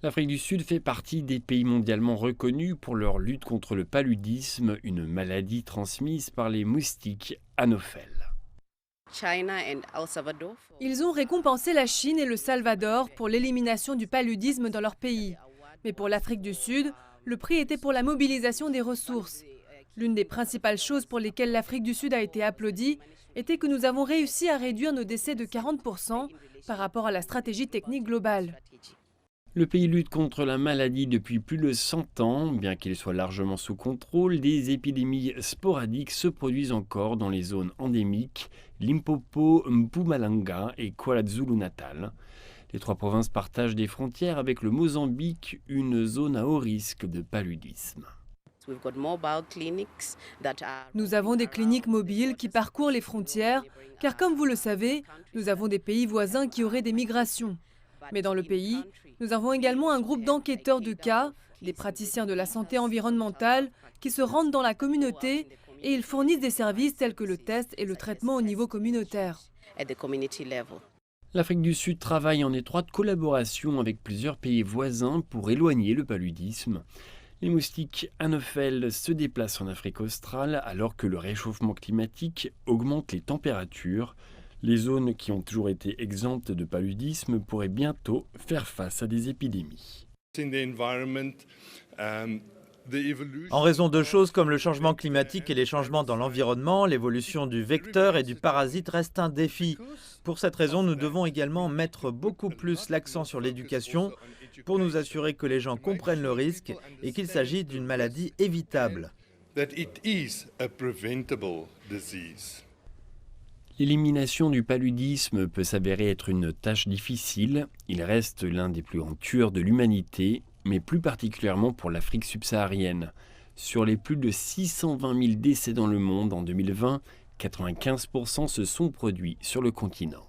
L'Afrique du Sud fait partie des pays mondialement reconnus pour leur lutte contre le paludisme, une maladie transmise par les moustiques anopheles. Ils ont récompensé la Chine et le Salvador pour l'élimination du paludisme dans leur pays. Mais pour l'Afrique du Sud, le prix était pour la mobilisation des ressources. L'une des principales choses pour lesquelles l'Afrique du Sud a été applaudie était que nous avons réussi à réduire nos décès de 40% par rapport à la stratégie technique globale. Le pays lutte contre la maladie depuis plus de 100 ans. Bien qu'il soit largement sous contrôle, des épidémies sporadiques se produisent encore dans les zones endémiques, Limpopo, Mpumalanga et KwaZulu-Natal. Les trois provinces partagent des frontières avec le Mozambique, une zone à haut risque de paludisme. Nous avons des cliniques mobiles qui parcourent les frontières, car comme vous le savez, nous avons des pays voisins qui auraient des migrations. Mais dans le pays, nous avons également un groupe d'enquêteurs de cas, des praticiens de la santé environnementale, qui se rendent dans la communauté et ils fournissent des services tels que le test et le traitement au niveau communautaire. L'Afrique du Sud travaille en étroite collaboration avec plusieurs pays voisins pour éloigner le paludisme. Les moustiques anopheles se déplacent en Afrique australe alors que le réchauffement climatique augmente les températures. Les zones qui ont toujours été exemptes de paludisme pourraient bientôt faire face à des épidémies. En raison de choses comme le changement climatique et les changements dans l'environnement, l'évolution du vecteur et du parasite reste un défi. Pour cette raison, nous devons également mettre beaucoup plus l'accent sur l'éducation pour nous assurer que les gens comprennent le risque et qu'il s'agit d'une maladie évitable. L'élimination du paludisme peut s'avérer être une tâche difficile. Il reste l'un des plus grands tueurs de l'humanité, mais plus particulièrement pour l'Afrique subsaharienne. Sur les plus de 620 000 décès dans le monde en 2020, 95% se sont produits sur le continent.